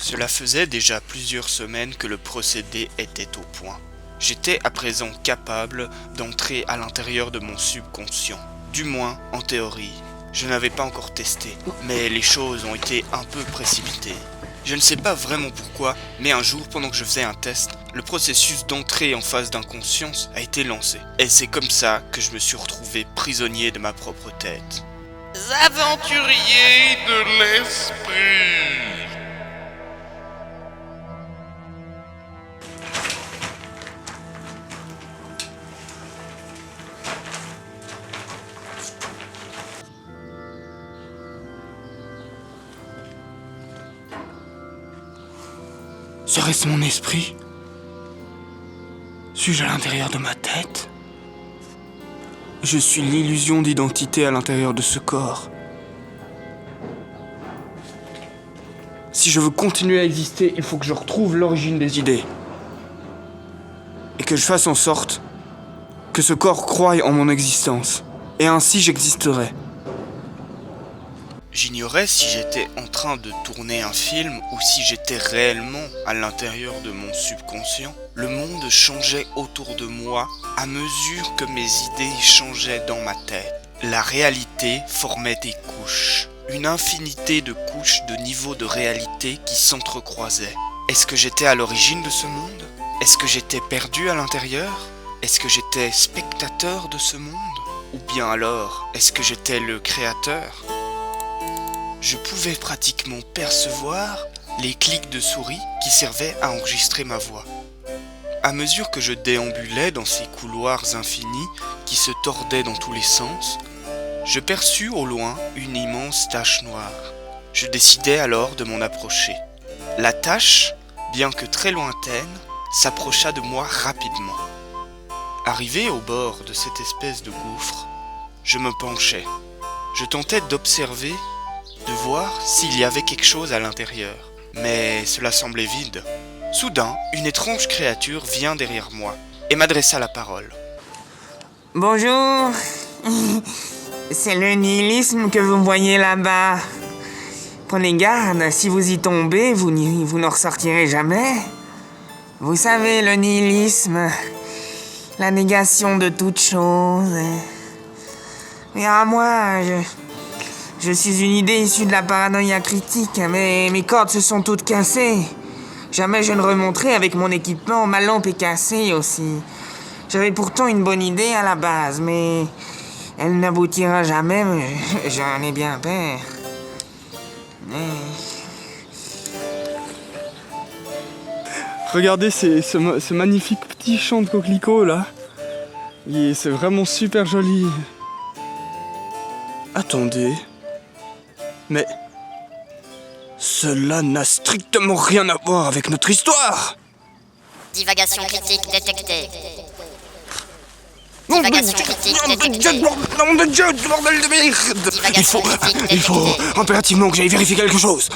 Cela faisait déjà plusieurs semaines que le procédé était au point. J'étais à présent capable d'entrer à l'intérieur de mon subconscient. Du moins, en théorie. Je n'avais pas encore testé, mais les choses ont été un peu précipitées. Je ne sais pas vraiment pourquoi, mais un jour, pendant que je faisais un test, le processus d'entrée en phase d'inconscience a été lancé. Et c'est comme ça que je me suis retrouvé prisonnier de ma propre tête. Aventuriers de l'esprit. Serait-ce mon esprit? Suis-je à l'intérieur de ma tête? Je suis l'illusion d'identité à l'intérieur de ce corps. Si je veux continuer à exister, il faut que je retrouve l'origine des idées. Et que je fasse en sorte que ce corps croie en mon existence. Et ainsi j'existerai. J'ignorais si j'étais en train de tourner un film ou si j'étais réellement à l'intérieur de mon subconscient. Le monde changeait autour de moi à mesure que mes idées changeaient dans ma tête. La réalité formait des couches, une infinité de couches de niveaux de réalité qui s'entrecroisaient. Est-ce que j'étais à l'origine de ce monde? Est-ce que j'étais perdu à l'intérieur? Est-ce que j'étais spectateur de ce monde? Ou bien alors, est-ce que j'étais le créateur? Je pouvais pratiquement percevoir les clics de souris qui servaient à enregistrer ma voix. À mesure que je déambulais dans ces couloirs infinis qui se tordaient dans tous les sens, je perçus au loin une immense tache noire. Je décidai alors de m'en approcher. La tache, bien que très lointaine, s'approcha de moi rapidement. Arrivé au bord de cette espèce de gouffre, je me penchai. Je tentais d'observer, de voir s'il y avait quelque chose à l'intérieur. Mais cela semblait vide. Soudain, une étrange créature vient derrière moi et m'adressa la parole. Bonjour, c'est le nihilisme que vous voyez là-bas. Prenez garde, si vous y tombez, vous n'en ressortirez jamais. Vous savez, le nihilisme, la négation de toute chose. Mais à moi, je suis une idée issue de la paranoïa critique, mais mes cordes se sont toutes cassées. Jamais je ne remonterai avec mon équipement, ma lampe est cassée aussi. J'avais pourtant une bonne idée à la base, mais elle n'aboutira jamais, j'en ai bien peur. Regardez ce magnifique petit champ de coquelicots là. C'est vraiment super joli. Attendez. Mais cela n'a strictement rien à voir avec notre histoire. Divagation critique détectée. Nom Divagation critique détectée. de Dieu, bordel de merde. Il faut impérativement que j'aille vérifier quelque chose.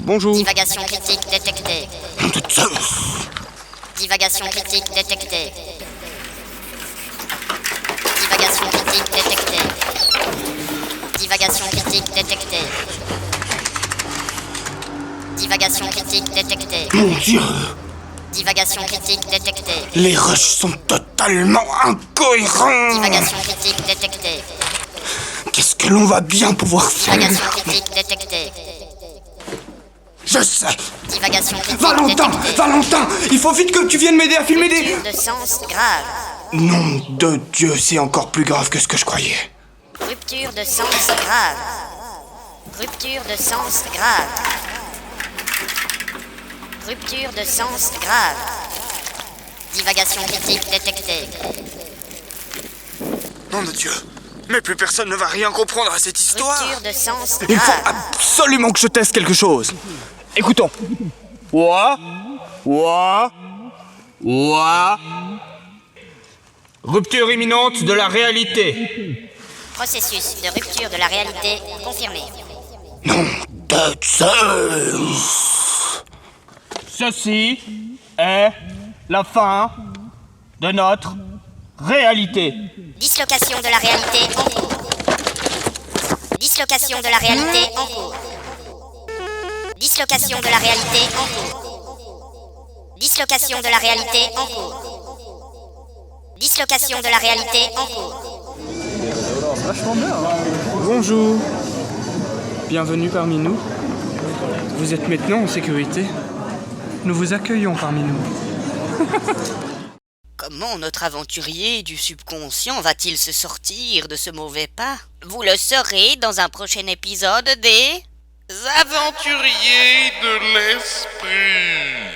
Bonjour. Divagation critique détectée. Nom de Zeus. Divagation critique détectée. Divagation critique détectée. Divagation critique détectée. Divagation critique détectée. Mon Dieu. Divagation critique détectée. Les rushs sont totalement incohérents. Divagation critique détectée. Qu'est-ce que l'on va bien pouvoir faire? Divagation critique détectée. Je sais. Divagation critique Valentin, détectée. Valentin, il faut vite que tu viennes m'aider à filmer des... Rupture de sens grave. Nom de Dieu, c'est encore plus grave que ce que je croyais. Rupture de sens grave. Rupture de sens grave. Rupture de sens grave. Divagation critique détectée. Nom de Dieu, mais plus personne ne va rien comprendre à cette histoire. Rupture de sens Il faut grave. absolument que je teste quelque chose. Écoutons. Ouah. Rupture imminente de la réalité. Processus de rupture de la réalité confirmé. Nom de Zeus. Ceci est la fin de notre réalité. Dislocation de la réalité en cours. Dislocation de la réalité en cours. Dislocation de la réalité en cours. Dislocation de la réalité en cours. Dislocation de la réalité en cours. Bonjour. Bienvenue parmi nous. Vous êtes maintenant en sécurité. Nous vous accueillons parmi nous. Comment notre aventurier du subconscient va-t-il se sortir de ce mauvais pas? Vous le saurez dans un prochain épisode des... Aventuriers de l'esprit.